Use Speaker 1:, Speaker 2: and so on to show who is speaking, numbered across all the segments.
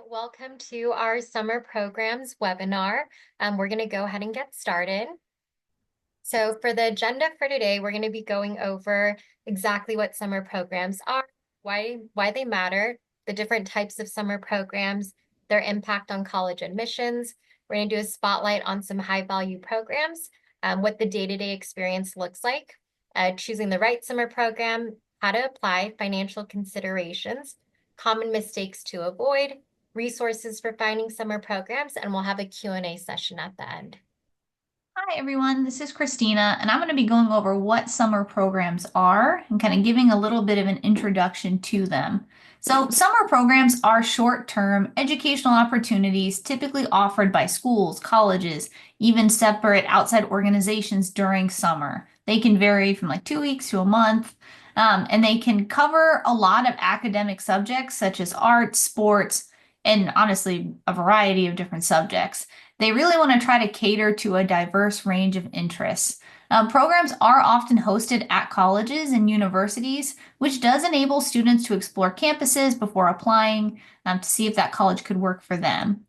Speaker 1: Welcome to our summer programs webinar. We're going to go ahead and get started. So for the agenda for today, we're going to be going over exactly what summer programs are, why they matter, the different types of summer programs, their impact on college admissions. We're going to do a spotlight on some high value programs, what the day-to-day experience looks like, choosing the right summer program, how to apply, financial considerations, common mistakes to avoid, resources for finding summer programs, and we'll have a Q&A session at the end.
Speaker 2: Hi everyone, this is Christina, and I'm going to be going over what summer programs are and kind of giving a little bit of an introduction to them. So, summer programs are short-term educational opportunities typically offered by schools, colleges, even separate outside organizations during summer. They can vary from like 2 weeks to a month, and they can cover a lot of academic subjects such as arts, sports, and honestly, a variety of different subjects. They really want to try to cater to a diverse range of interests. Programs are often hosted at colleges and universities, which does enable students to explore campuses before applying to see if that college could work for them.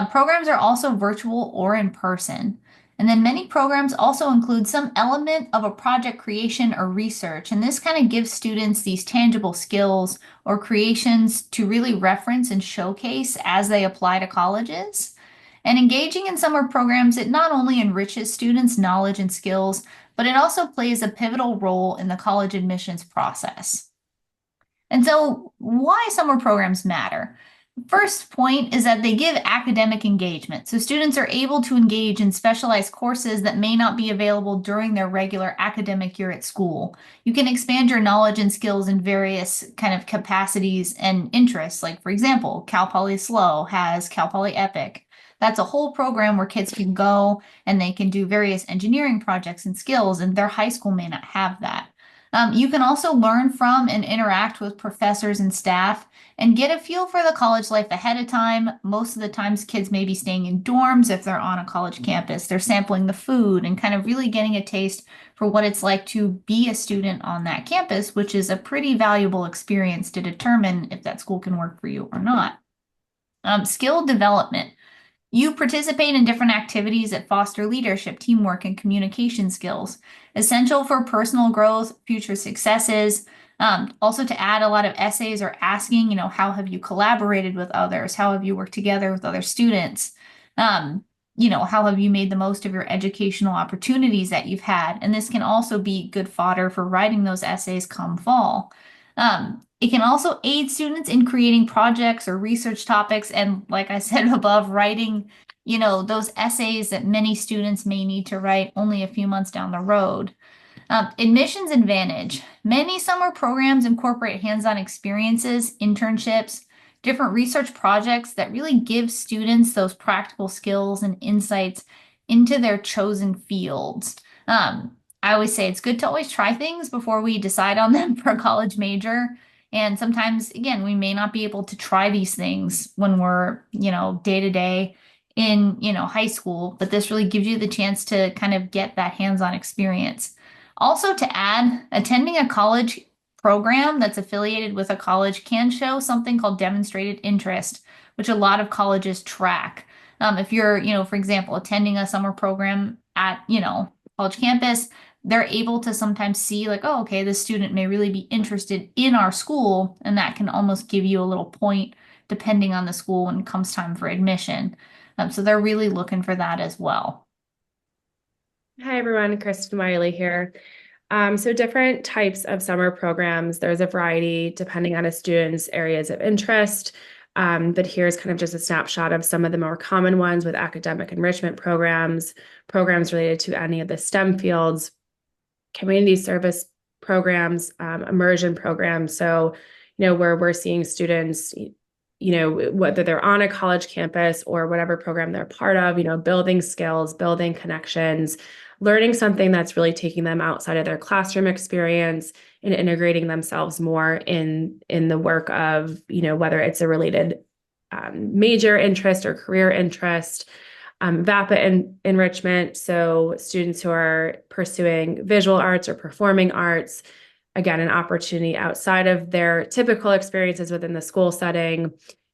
Speaker 2: Programs are also virtual or in person. And then many programs also include some element of a project creation or research. And this kind of gives students these tangible skills or creations to really reference and showcase as they apply to colleges. And engaging in summer programs, it not only enriches students' knowledge and skills, but it also plays a pivotal role in the college admissions process. And so, why summer programs matter? First point is that they give academic engagement. So students are able to engage in specialized courses that may not be available during their regular academic year at school. You can expand your knowledge and skills in various kind of capacities and interests. Like, for example, Cal Poly SLO has Cal Poly Epic. That's a whole program where kids can go and they can do various engineering projects and skills, and their high school may not have that. You can also learn from and interact with professors and staff and get a feel for the college life ahead of time. Most of the times, kids may be staying in dorms if they're on a college campus. They're sampling the food and kind of really getting a taste for what it's like to be a student on that campus, which is a pretty valuable experience to determine if that school can work for you or not. Skill development. You participate in different activities that foster leadership, teamwork, and communication skills, essential for personal growth, future successes. Also to add a lot of essays or asking, how have you collaborated with others? How have you worked together with other students? How have you made the most of your educational opportunities that you've had? And this can also be good fodder for writing those essays come fall. It can also aid students in creating projects or research topics. And like I said above, writing, those essays that many students may need to write only a few months down the road. Admissions advantage. Many summer programs incorporate hands-on experiences, internships, different research projects that really give students those practical skills and insights into their chosen fields. I always say it's good to always try things before we decide on them for a college major. And sometimes, again, we may not be able to try these things when we're, day to day in, high school, but this really gives you the chance to kind of get that hands-on experience. Also, to add, attending a college program that's affiliated with a college can show something called demonstrated interest, which a lot of colleges track. If you're, for example, attending a summer program at, college campus, they're able to sometimes see like, oh, okay, this student may really be interested in our school, and that can almost give you a little point depending on the school when it comes time for admission. So they're really looking for that as well.
Speaker 3: Hi, everyone. Kristen Wiley here. So different types of summer programs, there's a variety depending on a student's areas of interest. But here's kind of just a snapshot of some of the more common ones with academic enrichment programs, programs related to any of the STEM fields, community service programs, immersion programs. So, where we're seeing students, whether they're on a college campus or whatever program they're part of, building skills, building connections, learning something that's really taking them outside of their classroom experience and integrating themselves more in the work of, whether it's a related major interest or career interest. VAPA enrichment, so students who are pursuing visual arts or performing arts, again, an opportunity outside of their typical experiences within the school setting.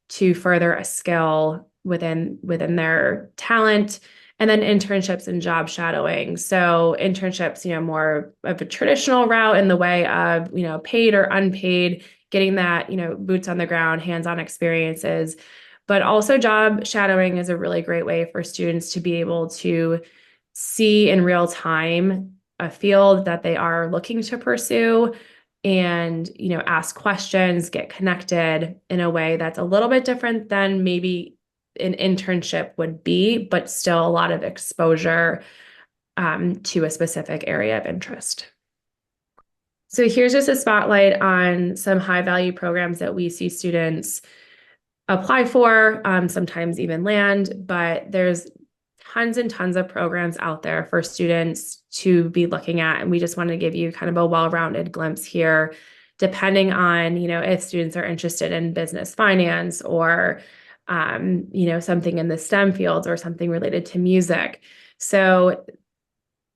Speaker 3: to further a skill within their talent. And then internships and job shadowing. So internships, more of a traditional route in the way of, paid or unpaid, getting that, boots on the ground, hands-on experiences. But also job shadowing is a really great way for students to be able to see in real time a field that they are looking to pursue and, ask questions, get connected in a way that's a little bit different than maybe an internship would be, but still a lot of exposure to a specific area of interest. So here's just a spotlight on some high value programs that we see students apply for, sometimes even land, but there's tons and tons of programs out there for students to be looking at. And we just want to give you kind of a well-rounded glimpse here, depending on, if students are interested in business finance or, something in the STEM fields or something related to music. So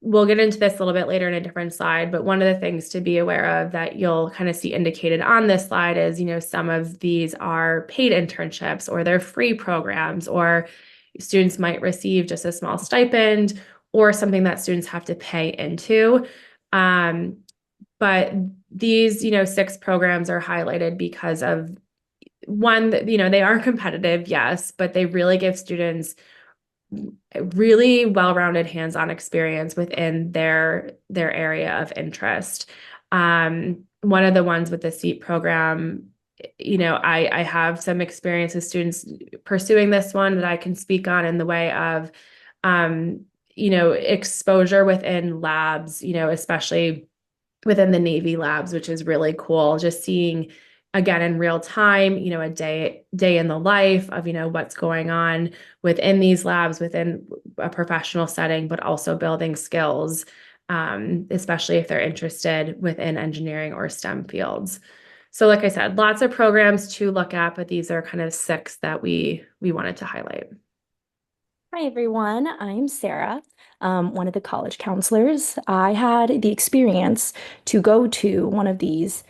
Speaker 3: we'll get into this a little bit later in a different slide, but one of the things to be aware of that you'll kind of see indicated on this slide is, some of these are paid internships or they're free programs, or students might receive just a small stipend or something that students have to pay into. But these, 6 programs are highlighted because of one, they are competitive, yes, but they really give students really well-rounded hands-on experience within their area of interest. One of the ones with the SEAT program, I have some experience with students pursuing this one that I can speak on in the way of, exposure within labs, especially within the Navy labs, which is really cool. Just seeing again in real time, a day in the life of, what's going on within these labs, within a professional setting, but also building skills, especially if they're interested within engineering or STEM fields. So like I said, lots of programs to look at, but these are kind of 6 that we wanted to highlight.
Speaker 4: Hi, everyone. I'm Sarah, one of the college counselors. I had the experience to go to one of these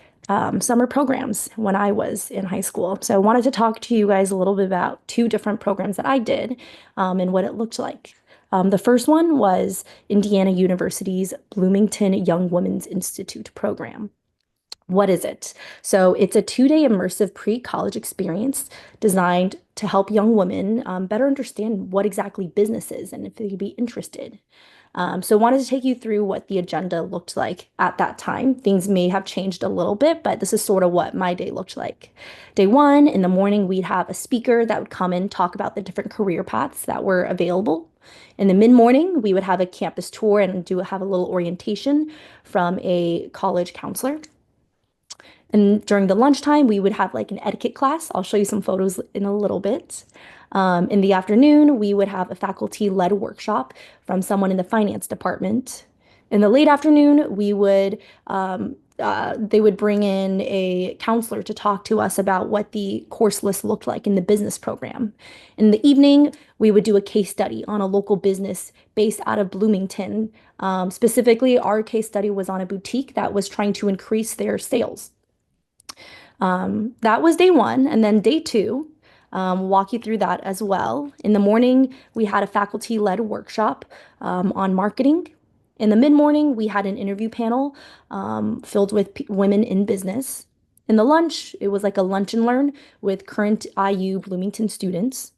Speaker 4: summer programs when I was in high school. So I wanted to talk to you guys a little bit about 2 different programs that I did and what it looked like. The first one was Indiana University's Bloomington Young Women's Institute program. What is it? So it's a 2-day immersive pre-college experience designed to help young women better understand what exactly business is and if they could be interested. So wanted to take you through what the agenda looked like at that time. Things may have changed a little bit, but this is sort of what my day looked like. Day 1, in the morning, we'd have a speaker that would come and talk about the different career paths that were available. In the mid-morning, we would have a campus tour and have a little orientation from a college counselor. And during the lunchtime, we would have like an etiquette class. I'll show you some photos in a little bit. In the afternoon, we would have a faculty-led workshop from someone in the finance department. In the late afternoon, they would bring in a counselor to talk to us about what the course list looked like in the business program. In the evening, we would do a case study on a local business based out of Bloomington. Specifically, our case study was on a boutique that was trying to increase their sales. That was day 1. And then day 2, walk you through that as well. In the morning, we had a faculty-led workshop on marketing. In the mid-morning, we had an interview panel filled with women in business. In the lunch, it was like a lunch and learn with current IU Bloomington students.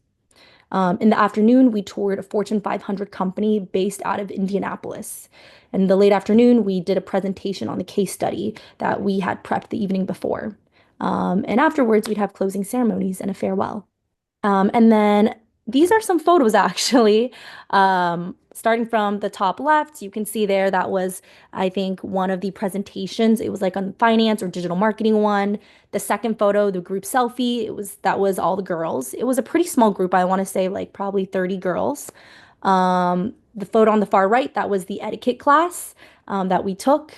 Speaker 4: In the afternoon, we toured a Fortune 500 company based out of Indianapolis. In the late afternoon, we did a presentation on the case study that we had prepped the evening before. And afterwards, we'd have closing ceremonies and a farewell. And then these are some photos actually. Starting from the top left, you can see there that was, I think, one of the presentations. It was like on finance or digital marketing one. The second photo, the group selfie, that was all the girls. It was a pretty small group, I want to say like probably 30 girls. The photo on the far right, that was the etiquette class that we took.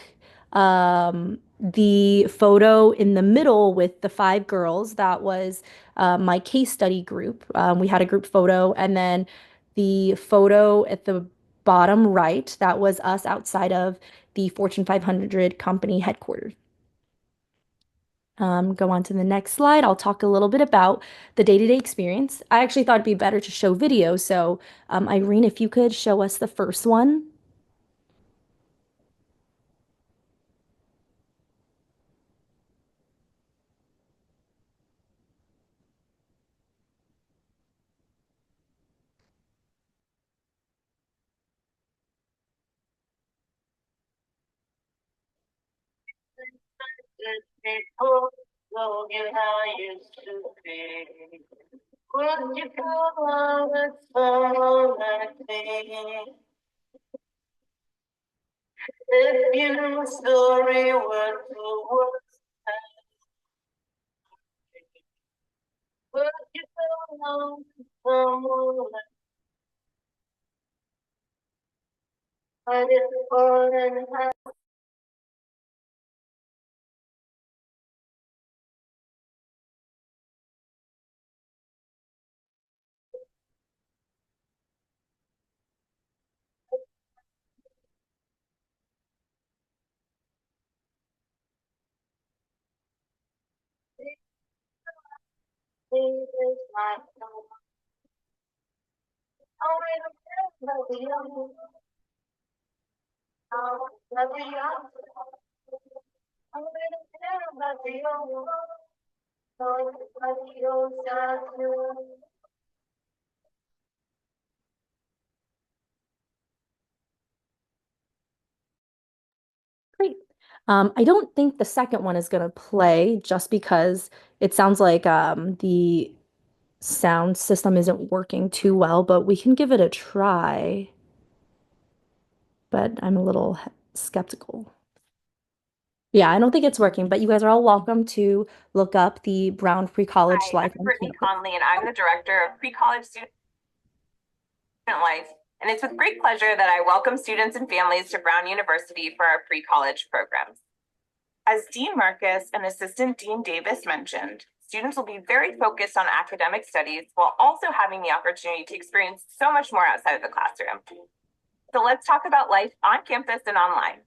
Speaker 4: The photo in the middle with the 5 girls, that was my case study group. We had a group photo, and then the photo at the bottom right, that was us outside of the Fortune 500 company headquarters. Go on to the next slide. I'll talk a little bit about the day-to-day experience. I actually thought it'd be better to show video. So, Irene, if you could show us the first one.
Speaker 5: If your story were to work, would you go on someone like it for and happy is my soul. Oh, I don't care about the young, oh, about the young. Oh, I don't care about the young, oh, about the young side too.
Speaker 4: Great. I don't think the second one is going to play just because it sounds like the sound system isn't working too well, but we can give it a try. But I'm a little skeptical. Yeah, I don't think it's working, but you guys are all welcome to look up the Brown Pre-College
Speaker 6: Hi,
Speaker 4: Life
Speaker 6: I'm
Speaker 4: on
Speaker 6: Brittany
Speaker 4: Campus.
Speaker 6: Conley, and I'm the Director of Pre-College Student Life. And it's with great pleasure that I welcome students and families to Brown University for our pre-college programs. As Dean Marcus and Assistant Dean Davis mentioned, students will be very focused on academic studies while also having the opportunity to experience so much more outside of the classroom. So let's talk about life on campus and online.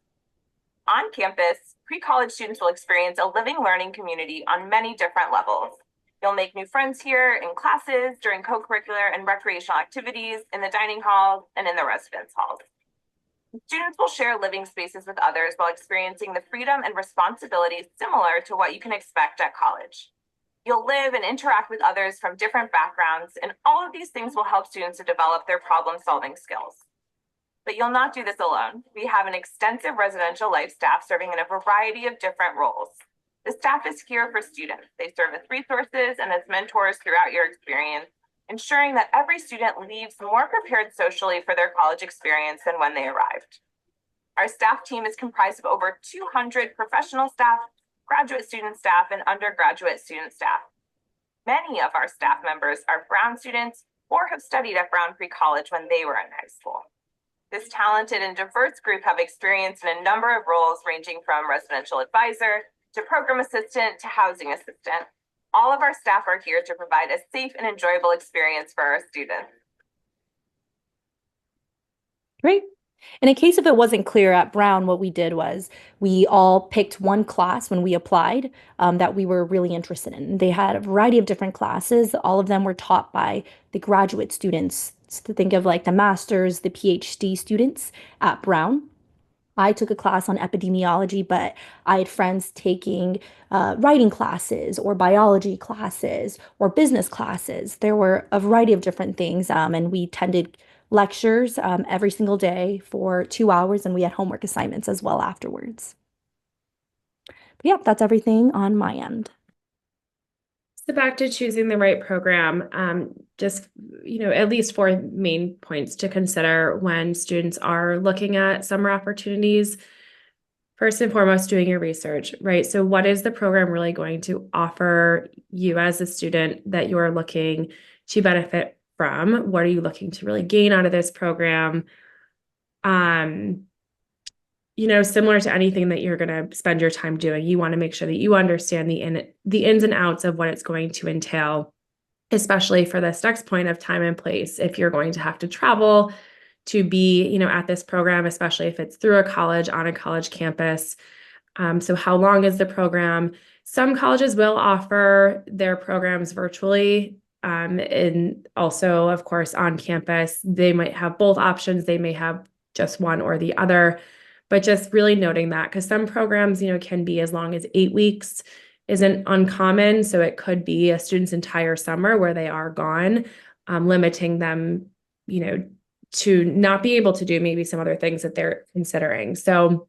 Speaker 6: On campus, pre-college students will experience a living learning community on many different levels. You'll make new friends here in classes, during co-curricular and recreational activities, in the dining halls, and in the residence halls. Students will share living spaces with others while experiencing the freedom and responsibilities similar to what you can expect at college. You'll live and interact with others from different backgrounds, and all of these things will help students to develop their problem-solving skills. But you'll not do this alone. We have an extensive residential life staff serving in a variety of different roles. The staff is here for students. They serve as resources and as mentors throughout your experience, ensuring that every student leaves more prepared socially for their college experience than when they arrived. Our staff team is comprised of over 200 professional staff, graduate student staff, and undergraduate student staff. Many of our staff members are Brown students or have studied at Brown Pre-College when they were in high school. This talented and diverse group have experience in a number of roles ranging from residential advisor to program assistant to housing assistant. All of our staff are here to provide a safe and enjoyable experience for our students.
Speaker 4: Great. And in case if it wasn't clear at Brown, what we did was we all picked one class when we applied that we were really interested in. They had a variety of different classes. All of them were taught by the graduate students. To think of like the master's, the PhD students at Brown. I took a class on epidemiology, but I had friends taking writing classes or biology classes or business classes. There were a variety of different things, and we attended lectures every single day for 2 hours, and we had homework assignments as well afterwards. But yeah, that's everything on my end.
Speaker 3: So back to choosing the right program, just, at least 4 main points to consider when students are looking at summer opportunities. First and foremost, doing your research, right? So what is the program really going to offer you as a student that you're looking to benefit from? What are you looking to really gain out of this program? Similar to anything that you're going to spend your time doing, you want to make sure that you understand the ins and outs of what it's going to entail, especially for this next point of time and place. If you're going to have to travel to be, at this program, especially if it's through a college on a college campus. So how long is the program? Some colleges will offer their programs virtually, and also, of course, on campus. They might have both options. They may have just one or the other, but just really noting that because some programs, can be as long as 8 weeks isn't uncommon. So it could be a student's entire summer where they are gone, limiting them, to not be able to do maybe some other things that they're considering. So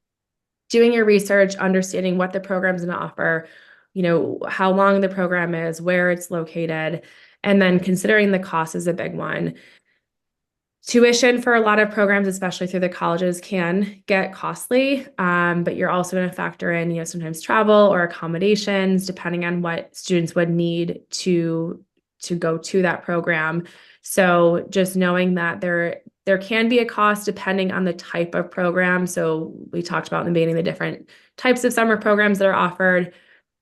Speaker 3: doing your research, understanding what the program's going to offer, how long the program is, where it's located, and then considering the cost is a big one. Tuition for a lot of programs, especially through the colleges, can get costly, but you're also going to factor in, sometimes travel or accommodations, depending on what students would need to go to that program. So just knowing that there can be a cost depending on the type of program. So we talked about in the beginning the different types of summer programs that are offered.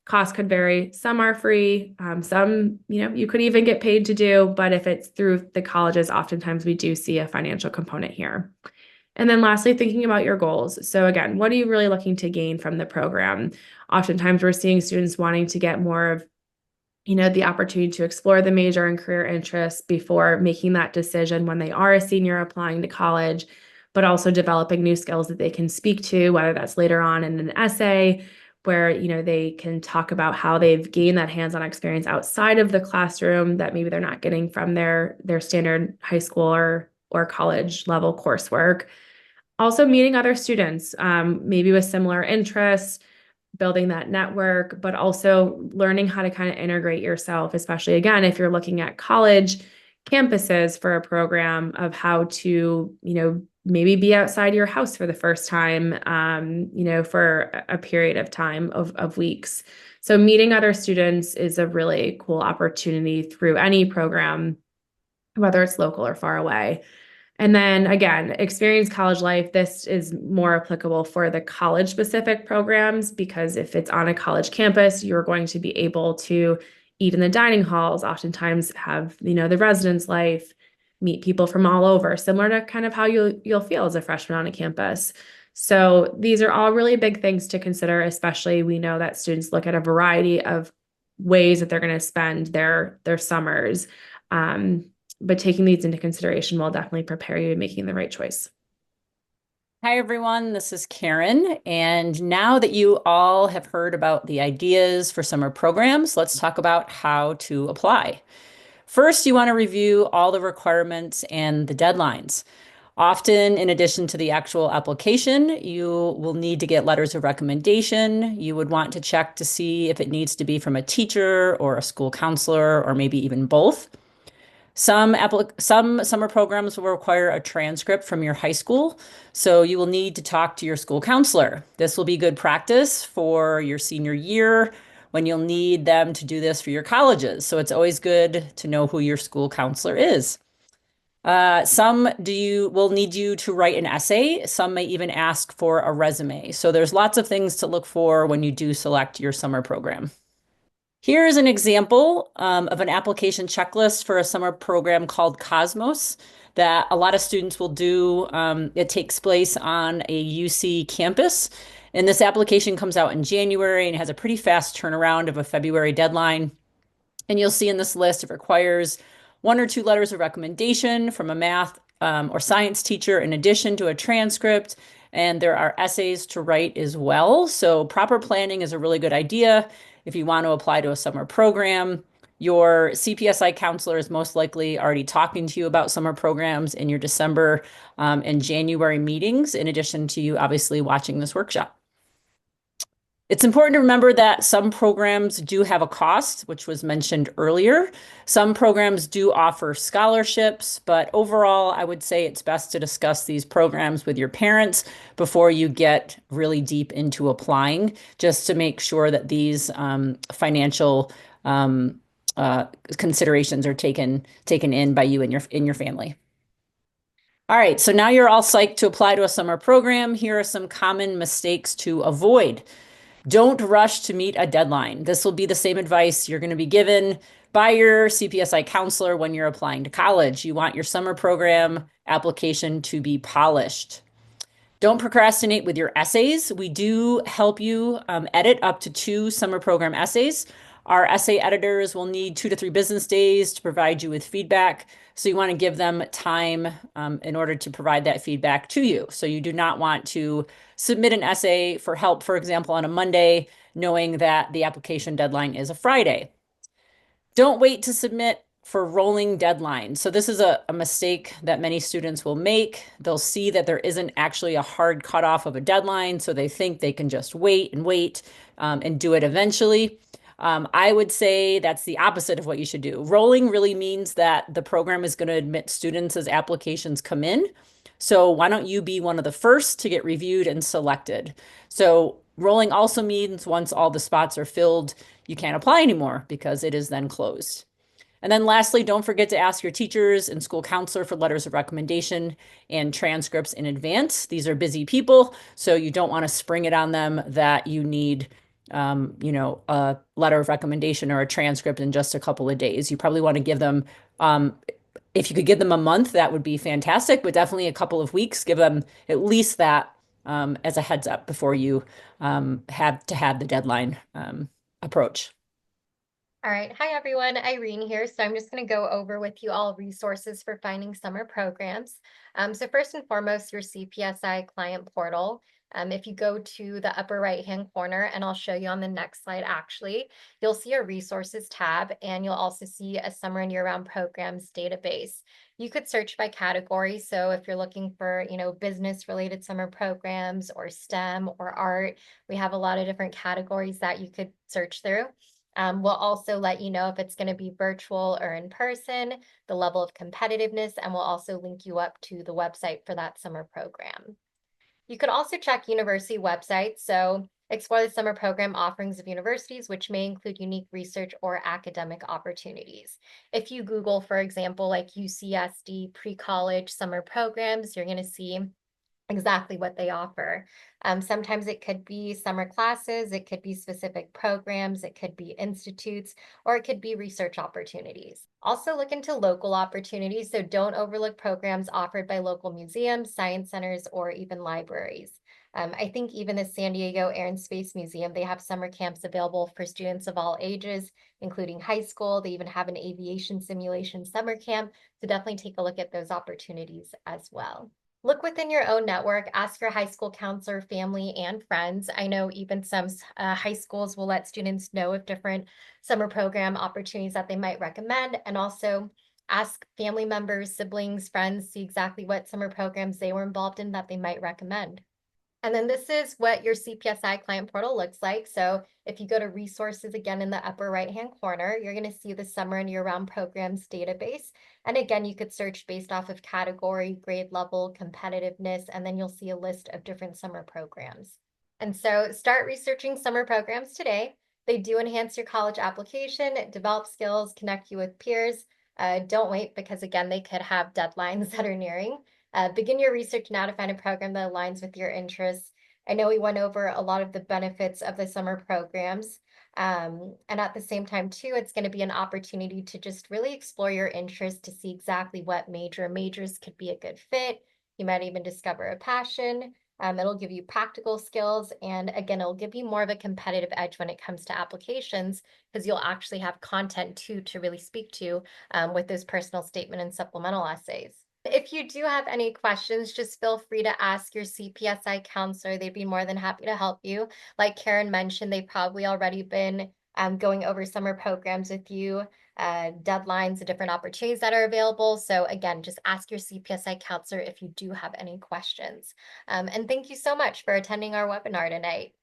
Speaker 3: Costs could vary. Some are free. Some, you could even get paid to do, but if it's through the colleges, oftentimes we do see a financial component here. And then lastly, thinking about your goals. So again, what are you really looking to gain from the program? Oftentimes we're seeing students wanting to get more of, the opportunity to explore the major and career interests before making that decision when they are a senior applying to college, but also developing new skills that they can speak to, whether that's later on in an essay where, they can talk about how they've gained that hands-on experience outside of the classroom that maybe they're not getting from their standard high school or college level coursework. Also meeting other students, maybe with similar interests, building that network, but also learning how to kind of integrate yourself, especially again, if you're looking at college campuses for a program of how to, maybe be outside your house for the first time, for a period of time of weeks. So meeting other students is a really cool opportunity through any program, whether it's local or far away. And then again, experience college life. This is more applicable for the college specific programs because if it's on a college campus, you're going to be able to eat in the dining halls, oftentimes have, the residence life, meet people from all over, similar to kind of how you'll feel as a freshman on a campus. So these are all really big things to consider, especially we know that students look at a variety of ways that they're going to spend their summers. But taking these into consideration will definitely prepare you in making the right choice.
Speaker 7: Hi, everyone. This is Karen. And now that you all have heard about the ideas for summer programs, let's talk about how to apply. First, you want to review all the requirements and the deadlines. Often, in addition to the actual application, you will need to get letters of recommendation. You would want to check to see if it needs to be from a teacher or a school counselor or maybe even both. Some summer programs will require a transcript from your high school, so you will need to talk to your school counselor. This will be good practice for your senior year when you'll need them to do this for your colleges. So it's always good to know who your school counselor is. Some will need you to write an essay. Some may even ask for a resume. So there's lots of things to look for when you do select your summer program. Here's an example of an application checklist for a summer program called Cosmos that a lot of students will do. It takes place on a UC campus. And this application comes out in January and has a pretty fast turnaround of a February deadline. And you'll see in this list, it requires 1 or 2 letters of recommendation from a math or science teacher in addition to a transcript. And there are essays to write as well. So proper planning is a really good idea if you want to apply to a summer program. Your CPSI counselor is most likely already talking to you about summer programs in your December and January meetings, in addition to you obviously watching this workshop. It's important to remember that some programs do have a cost, which was mentioned earlier. Some programs do offer scholarships, but overall, I would say it's best to discuss these programs with your parents before you get really deep into applying, just to make sure that these financial considerations are taken in by you and your family. All right, so now you're all psyched to apply to a summer program. Here are some common mistakes to avoid. Don't rush to meet a deadline. This will be the same advice you're going to be given by your CPSI counselor when you're applying to college. You want your summer program application to be polished. Don't procrastinate with your essays. We do help you edit up to 2 summer program essays. Our essay editors will need 2 to 3 business days to provide you with feedback. So you want to give them time in order to provide that feedback to you. So you do not want to submit an essay for help, for example, on a Monday, knowing that the application deadline is a Friday. Don't wait to submit for rolling deadlines. So this is a mistake that many students will make. They'll see that there isn't actually a hard cutoff of a deadline, so they think they can just wait and do it eventually. I would say that's the opposite of what you should do. Rolling really means that the program is going to admit students as applications come in. So why don't you be one of the first to get reviewed and selected? So rolling also means once all the spots are filled, you can't apply anymore because it is then closed. And then lastly, don't forget to ask your teachers and school counselor for letters of recommendation and transcripts in advance. These are busy people, so you don't want to spring it on them that you need a letter of recommendation or a transcript in just a couple of days. You probably want to give them, if you could give them a month, that would be fantastic, but definitely a couple of weeks. Give them at least that as a heads up before you have the deadline approach.
Speaker 1: All right. Hi, everyone. Irene here. So I'm just going to go over with you all resources for finding summer programs. So first and foremost, your CPSI client portal. If you go to the upper right-hand corner, and I'll show you on the next slide, actually, you'll see a resources tab, and you'll also see a summer and year-round programs database. You could search by category. So if you're looking for, business-related summer programs or STEM or art, we have a lot of different categories that you could search through. We'll also let you know if it's going to be virtual or in person, the level of competitiveness, and we'll also link you up to the website for that summer program. You could also check university websites, so explore the summer program offerings of universities, which may include unique research or academic opportunities. If you Google, for example, like UCSD pre-college summer programs, you're going to see exactly what they offer. Sometimes it could be summer classes, it could be specific programs, it could be institutes, or it could be research opportunities. Also look into local opportunities, so don't overlook programs offered by local museums, science centers, or even libraries. I think even the San Diego Air and Space Museum, they have summer camps available for students of all ages, including high school. They even have an aviation simulation summer camp, so definitely take a look at those opportunities as well. Look within your own network, ask your high school counselor, family, and friends. I know even some high schools will let students know of different summer program opportunities that they might recommend, and also ask family members, siblings, friends, see exactly what summer programs they were involved in that they might recommend. And then this is what your CPSI client portal looks like. So if you go to resources again in the upper right-hand corner, you're going to see the summer and year-round programs database. And again, you could search based off of category, grade level, competitiveness, and then you'll see a list of different summer programs. And so start researching summer programs today. They do enhance your college application, develop skills, connect you with peers. Don't wait because again, they could have deadlines that are nearing. Begin your research now to find a program that aligns with your interests. I know we went over a lot of the benefits of the summer programs. And at the same time, too, it's going to be an opportunity to just really explore your interests to see exactly what majors could be a good fit. You might even discover a passion. It'll give you practical skills. And again, it'll give you more of a competitive edge when it comes to applications because you'll actually have content, too, to really speak to with those personal statement and supplemental essays. If you do have any questions, just feel free to ask your CPSI counselor. They'd be more than happy to help you. Like Karen mentioned, they've probably already been going over summer programs with you, deadlines, the different opportunities that are available. So again, just ask your CPSI counselor if you do have any questions. And thank you so much for attending our webinar tonight.